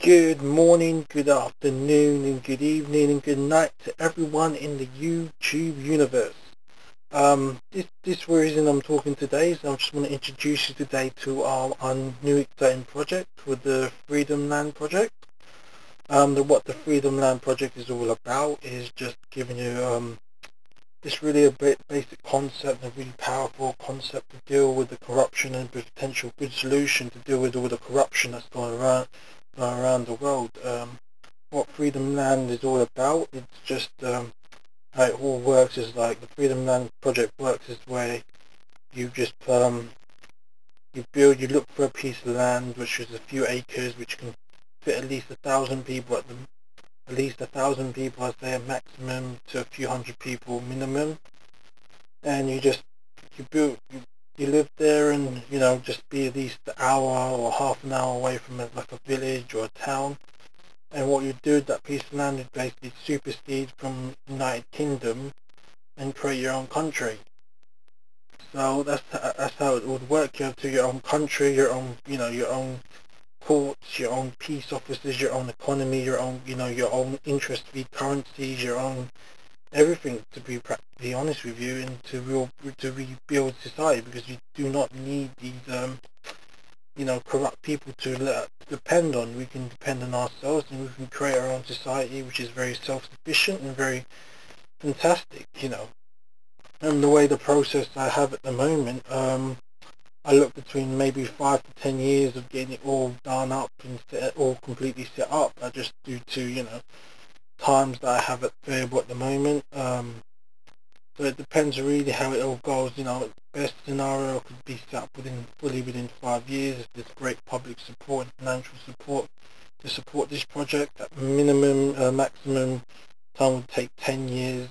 Good morning, good afternoon, and good evening, and good night to everyone in the YouTube universe. This reason I'm talking today is I just want to introduce you today to our new exciting project with the Freedom Land Project. What the Freedom Land Project is all about is just giving you this really a basic concept, a really powerful concept to deal with the corruption and potential good solution to deal with all the corruption that's going around the world. What Freedom Land is all about, it's just how it all works is like the Freedom Land project works is where you just you look for a piece of land which is a few acres which can fit at least 1,000 people at least 1,000 people, I'd say a maximum to a few hundred people minimum, and you live there, and just be at least an hour or half an hour away from like a village or a town. And what you do with that piece of land is basically supersede from United Kingdom and create your own country. So that's how it would work. You have to your own country, your own your own courts, your own peace officers, your own economy, your own your own interest-free currencies, your own everything, to be practically honest with you, and to rebuild society, because you do not need these corrupt people to depend on. We can depend on ourselves, and we can create our own society which is very self-sufficient and very fantastic. And the way the process I have at the moment, I look between maybe 5 to 10 years of getting it all done up and all completely set up. I just due to times that I have available at the moment. So it depends really how it all goes. Best scenario could be set up fully within 5 years if there's great public support and financial support to support this project. At minimum, maximum time would take 10 years.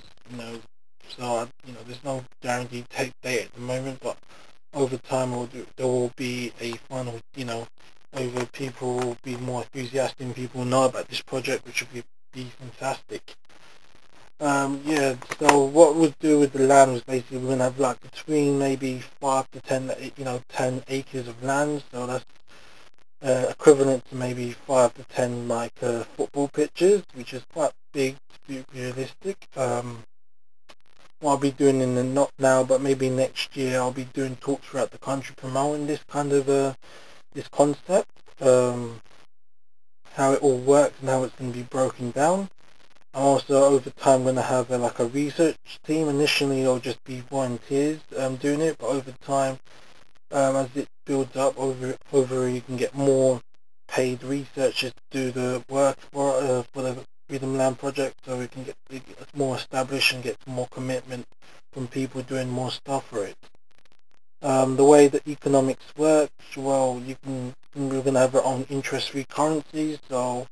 So there's no guaranteed date at the moment, but over time there will be a final, over people will be more enthusiastic and people will know about this project, which would be fantastic. Yeah, so what we'll do with the land was basically we're going to have like between maybe 5 to 10, 10 acres of land, so that's equivalent to maybe 5 to 10 like football pitches, which is quite big to be realistic. What I'll be doing not now, but maybe next year, I'll be doing talks throughout the country promoting this kind of this concept, how it all works and how it's going to be broken down. I'm also over time going to have like a research team. Initially it'll just be volunteers doing it, but over time, as it builds up, over you can get more paid researchers to do the work for the Freedom Land Project, so we can get more established and get more commitment from people doing more stuff for it. The way that economics works, well, we're going to have our own interest-free currencies, so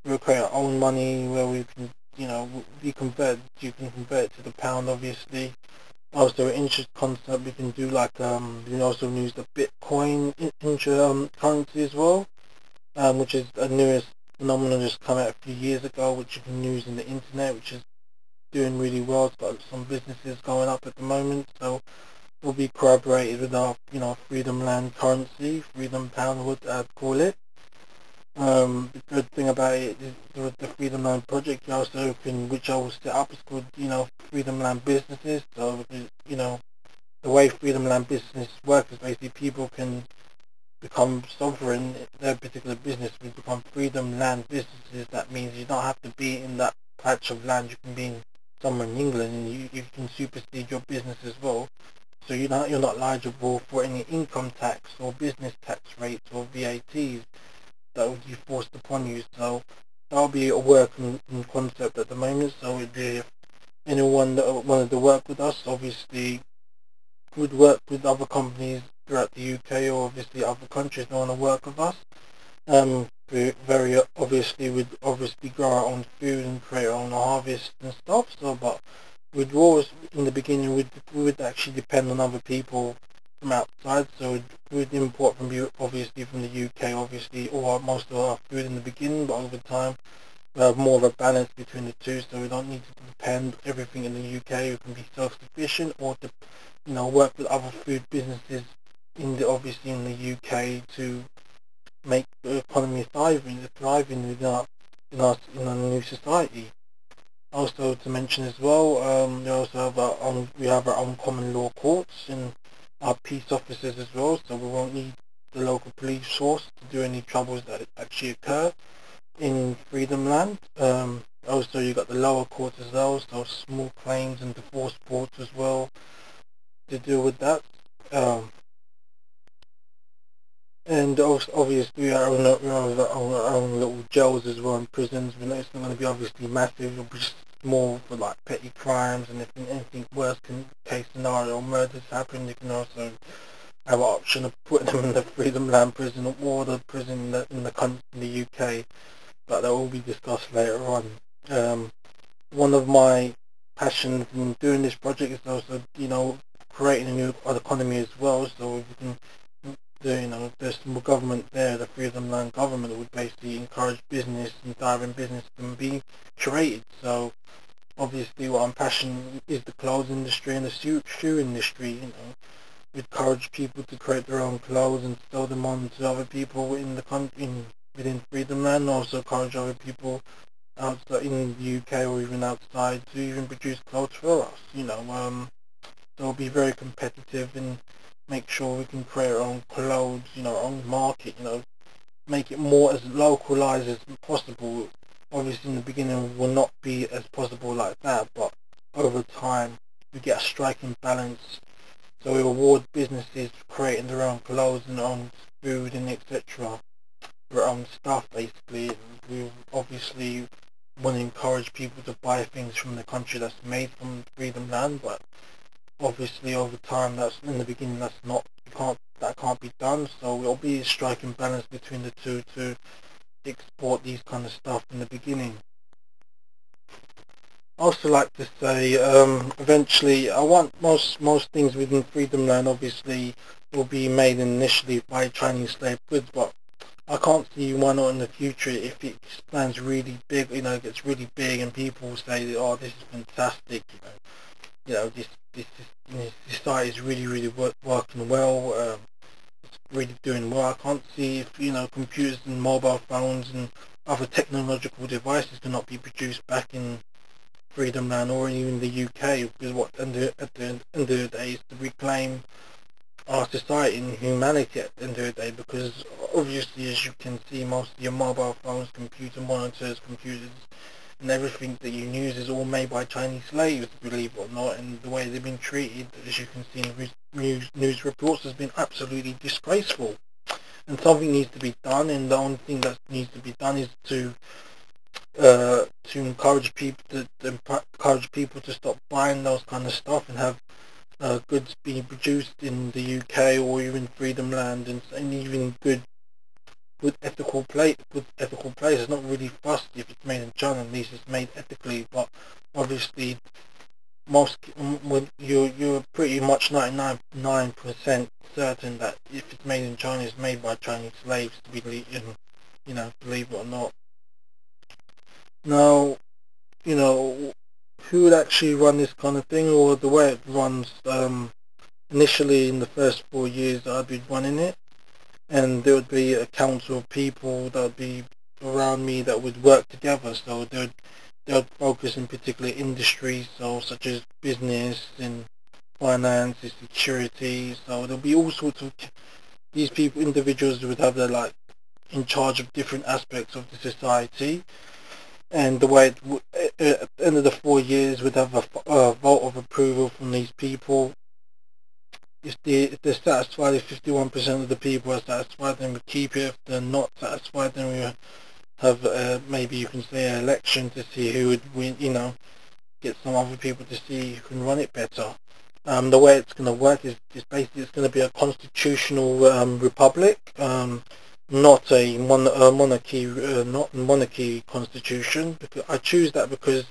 we'll create our own money where we can you can convert it to the pound, obviously. Also, interest concept, we can do like we can also use the Bitcoin currency as well, which is a newest phenomenon just come out a few years ago, which you can use in the internet, which is doing really well. It's got some businesses going up at the moment, so we'll be corroborated with our Freedom Land currency, Freedom Pound, what I'd call it. The good thing about it is with the Freedom Land Project, you also can, which I will set up, is called Freedom Land Businesses. So the way Freedom Land Business works is basically people can become sovereign. Their particular business will become Freedom Land Businesses. That means you don't have to be in that patch of land. You can be in somewhere in England, and you can supersede your business as well. So you're not liable for any income tax or business tax rates or VATs that would be forced upon you. So that'll be a working concept at the moment. So if anyone that wanted to work with us, obviously would work with other companies throughout the UK, or obviously other countries that want to work with us. We very obviously would grow our own food and create our own harvest and stuff. So, but we'd always in the beginning we would actually depend on other people from outside. So we'd import from obviously from the UK, obviously, or most of our food in the beginning, but over time we have more of a balance between the two. So we don't need to depend everything in the UK. We can be self-sufficient, or to work with other food businesses obviously in the UK to make the economy thriving in our new society. Also to mention as well, we also have we have our own common law courts and our peace officers as well, so we won't need the local police force to do any troubles that actually occur in Freedom Land. Also you got the lower courts as well, so small claims and divorce courts as well to deal with that. Um, and also, obviously we have our own little jails as well and prisons. It's not going to be obviously massive. It'll be just more for like petty crimes, and if anything worse case scenario murders happen, you can also have an option of putting them in the Freedom Land prison or the prison in the UK. But that will be discussed later on. One of my passions in doing this project is also, creating a new economy as well. So if we can there's some government there, the Freedom Land government would basically encourage business and thriving business to be created. So obviously what I'm passionate is the clothes industry and the shoe industry, encourage people to create their own clothes and sell them on to other people in the country, within Freedom Land, also encourage other people outside in the UK or even outside to even produce clothes for us, so we'll be very competitive and make sure we can create our own clothes, our own market, make it more as localized as possible. Obviously in the beginning it will not be as possible like that, but over time we get a striking balance. So we reward businesses for creating their own clothes and their own food and etc. Their own stuff basically. We obviously want to encourage people to buy things from the country that's made from Freedom Land, but obviously over time that's in the beginning that can't be done, so it'll be a striking balance between the two to export these kind of stuff in the beginning. I also like to say eventually I want most things within Freedom Land obviously will be made initially by Chinese slave goods, but I can't see why not in the future if it expands really big, gets really big and people say, oh, this is fantastic, this site is really working well, it's really doing well. I can't see if, computers and mobile phones and other technological devices cannot be produced back in Freedom Land or even the UK, because at the end of the day is to reclaim our society and humanity at the end of the day, because obviously as you can see most of your mobile phones, computer monitors, computers and everything that you use is all made by Chinese slaves, believe it or not, and the way they've been treated, as you can see in news reports, has been absolutely disgraceful. And something needs to be done, and the only thing that needs to be done is to encourage people to stop buying those kind of stuff and have goods being produced in the UK or even Freedom Land, and even with ethical places. Not really fussed if it's made in China, at least it's made ethically. But obviously, you're pretty much 99% certain that if it's made in China, it's made by Chinese slaves. To believe, believe it or not. Now, who would actually run this kind of thing, or the way it runs? Initially, in the first 4 years, I'd be running it, and there would be a council of people that would be around me that would work together. So they would focus in particular industries, so such as business and finance, and security. So there'll be all sorts of these people, individuals would have their in charge of different aspects of the society. And the way at the end of the 4 years, would have a vote of approval from these people. If they're satisfied, if 51% of the people are satisfied, then we keep it. If they're not satisfied, then we have maybe you can say an election to see who would win. Get some other people to see who can run it better. The way it's going to work is basically it's going to be a constitutional republic, not a monarchy, not monarchy constitution. Because I choose that because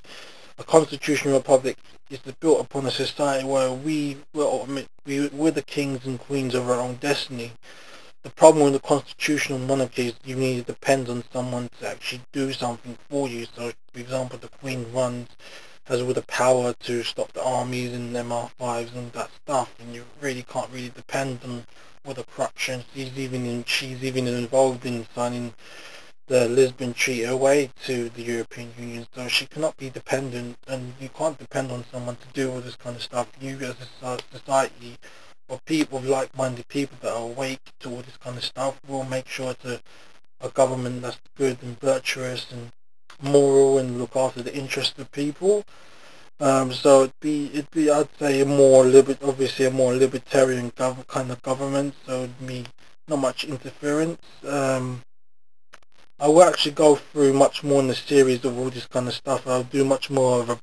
a constitutional republic is built upon a society where we're the kings and queens of our own destiny. The problem with the constitutional monarchy is you need to depend on someone to actually do something for you. So, for example, the Queen has all the power to stop the armies and MR5s and that stuff, and you really can't depend all the corruption. She's even involved in signing the Lisbon Treaty away to the European Union, so she cannot be dependent, and you can't depend on someone to do all this kind of stuff. You as a society, or people, like-minded people that are awake to all this kind of stuff, will make sure to a government that's good and virtuous and moral and look after the interests of people. So it'd be I'd say obviously a more libertarian kind of government. So it'd be not much interference. I will actually go through much more in the series of all this kind of stuff. I'll do much more of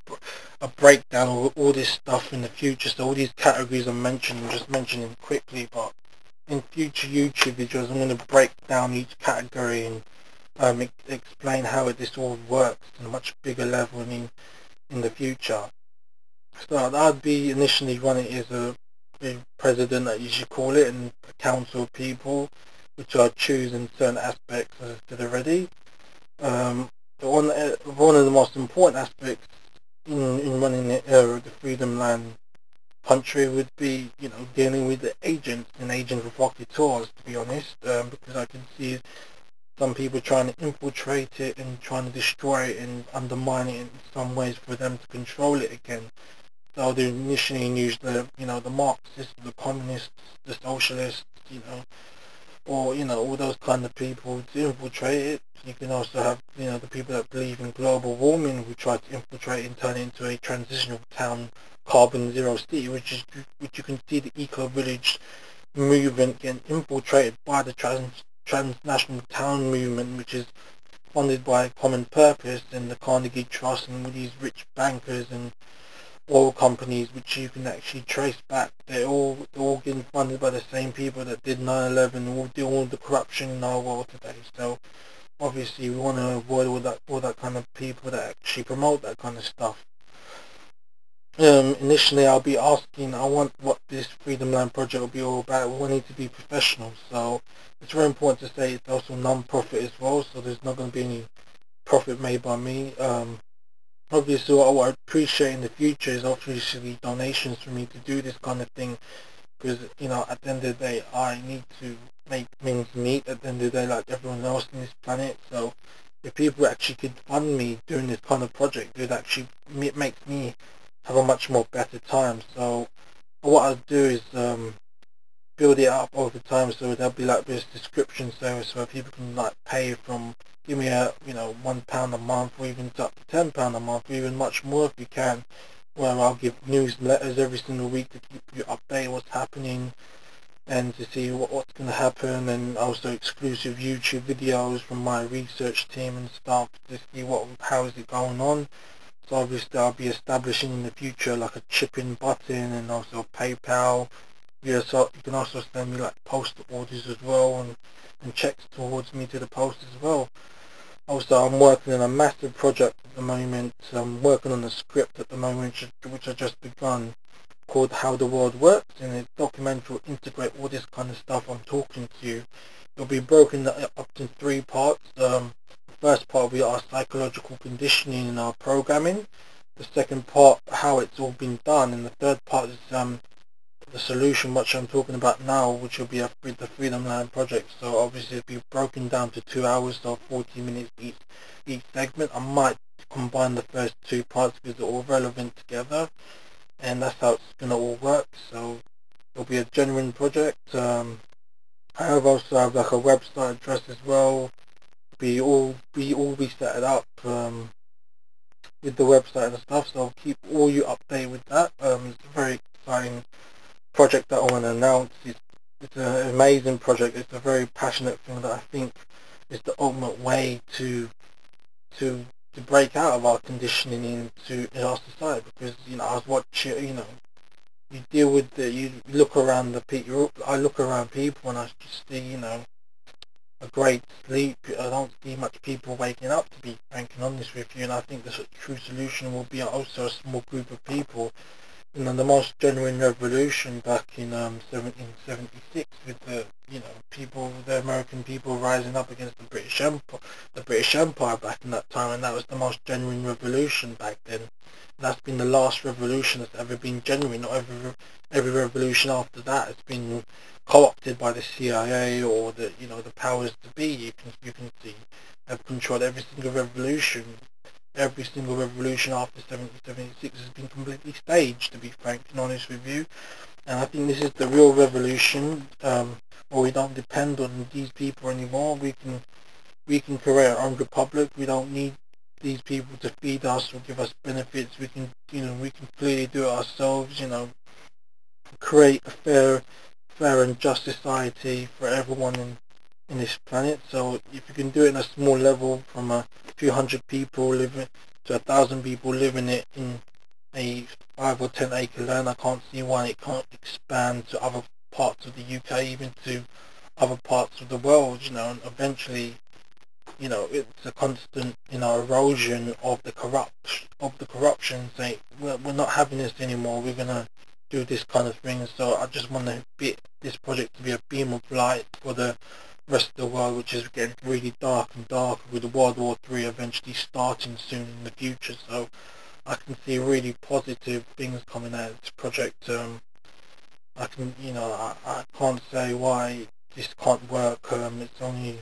a breakdown of all this stuff in the future. So all these categories I'm just mentioning quickly, but in future YouTube videos I'm going to break down each category and explain how this all works on a much bigger level in the future. So I'd be initially running as a president, as you should call it, and a council of people, which I choose in certain aspects, as I said already. One of the most important aspects in running the Freedom Land country would be, dealing with the agents and agent provocateurs, to be honest, because I can see some people trying to infiltrate it and trying to destroy it and undermine it in some ways for them to control it again. So they initially used the Marxists, the communists, the socialists, or all those kind of people to infiltrate it. You can also have the people that believe in global warming who try to infiltrate and turn it into a transitional town, carbon zero city, which you can see the eco village movement getting infiltrated by the transnational town movement, which is funded by Common Purpose and the Carnegie Trust and all these rich bankers and oil companies, which you can actually trace back. They're all getting funded by the same people that did 9/11 and all do all the corruption in our world today. So obviously we want to avoid all that kind of people that actually promote that kind of stuff. Initially I'll be asking, I want what this Freedom Land project will be all about. We want it to be professional, so it's very important to say it's also non-profit as well, so there's not going to be any profit made by me. Obviously what I appreciate in the future is obviously donations for me to do this kind of thing, because at the end of the day I need to make things meet at the end of the day like everyone else on this planet. So if people actually could fund me doing this kind of project, it makes me have a much more better time. So what I'll do is build it up over time, so there'll be like this description service where people can pay from, give me a £1 a month, or even up to £10 a month, or even much more if you can, where I'll give newsletters every single week to keep you updated what's happening and to see what's going to happen, and also exclusive YouTube videos from my research team and stuff to see how is it going on. So obviously I'll be establishing in the future like a chip-in button and also PayPal. So you can also send me postal orders as well and checks towards me to the post as well. Also I'm working on a massive project at the moment. I'm working on a script at the moment which I just begun, called How the World Works, and it's documentary will integrate all this kind of stuff I'm talking to you. It'll be broken up in 3 parts. The first part will be our psychological conditioning and our programming. The second part, how it's all been done, and the third part is the solution, which I'm talking about now, which will be the Freedom Land project. So obviously it'll be broken down to 2 hours, so 40 minutes each segment. I might combine the first 2 parts because they're all relevant together, and that's how it's gonna all work. So it'll be a genuine project. I have also have a website address as well. Be set up with the website and stuff. So I'll keep all you updated with that. It's a very exciting project that I want to announce. It's an amazing project. It's a very passionate thing that I think is the ultimate way to break out of our conditioning in our society. Because I was watching, you deal with you look around the people. I look around people and I just see a great sleep. I don't see much people waking up, to be frank and honest with you, and I think the true solution will be also a small group of people the most genuine revolution back in 1776 with the people, the American people rising up against the British Empire back in that time, and that was the most genuine revolution back then. That's been the last revolution that's ever been genuine. Not every revolution after that has been co-opted by the CIA or the powers to be. You can see have controlled every single revolution. Every single revolution after 1776 has been completely staged, to be frank and honest with you. And I think this is the real revolution, where we don't depend on these people anymore. We can create our own republic. We don't need these people to feed us or give us benefits. We can clearly do it ourselves. Create a fair and just society for everyone in this planet. So if you can do it in a small level, from a few hundred people living to 1,000 people living it in a 5 or 10 acre land, I can't see why it can't expand to other parts of the UK, even to other parts of the world. And eventually, it's a constant, erosion of the corruption. Say we're not having this anymore. We're gonna do this kind of thing. So I just want this project to be a beam of light for the rest of the world, which is getting really dark and darker, with World War III eventually starting soon in the future. So I can see really positive things coming out of this project. I can't say why this can't work. It's only,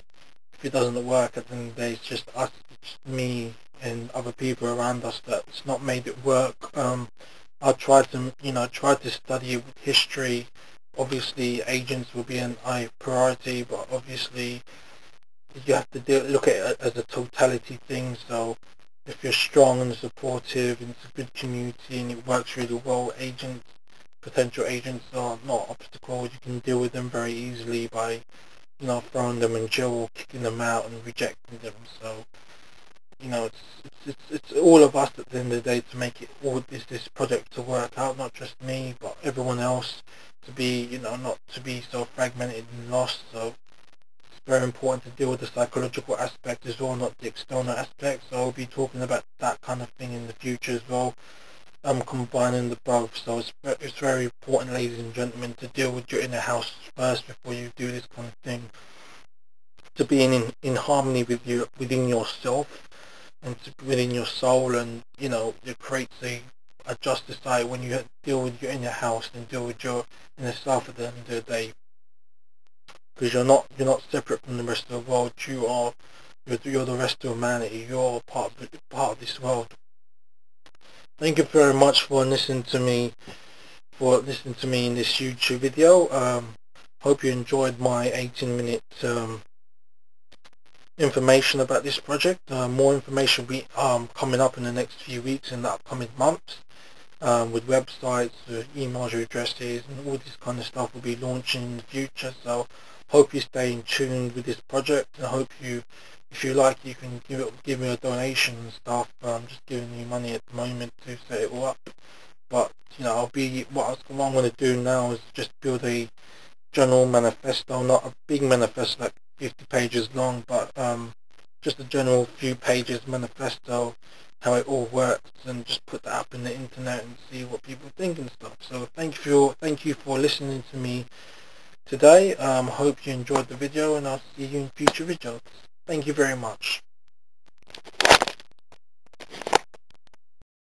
if it doesn't work at the end of the day, it's just us, it's me and other people around us that's not made it work. I tried to study it with history. Obviously, agents will be an high priority, but obviously you have to look at it as a totality thing. So if you're strong and supportive and it's a good community and it works really well, potential agents are not obstacles. You can deal with them very easily by throwing them in jail or kicking them out and rejecting them. So it's all of us at the end of the day to make it all this project to work out, not just me but everyone else, to be not to be so fragmented and lost. So it's very important to deal with the psychological aspect as well, not the external aspect. So I'll be talking about that kind of thing in the future as well. I'm combining the both. So it's very important, ladies and gentlemen, to deal with your inner house first before you do this kind of thing. To be in harmony within yourself and within your soul, and it creates a just society when you deal with your inner house and deal with your inner self at the end of the day. Because you're not separate from the rest of the world. You're the rest of humanity. You're part of this world. Thank you very much for listening to me in this YouTube video. Hope you enjoyed my 18-minute information about this project. More information will be coming up in the next few weeks, in the upcoming months, with websites, email addresses, and all this kind of stuff will be launching in the future. So hope you stay in tune with this project, and I hope if you like, you can give me a donation and stuff. I'm just giving you money at the moment to set it all up. But what I'm going to do now is just build a general manifesto, not a big manifesto like 50 pages long, but just a general few pages manifesto, how it all works, and just put that up in the internet and see what people think and stuff. So thank you for listening to me today. Hope you enjoyed the video, and I'll see you in future videos. Thank you very much.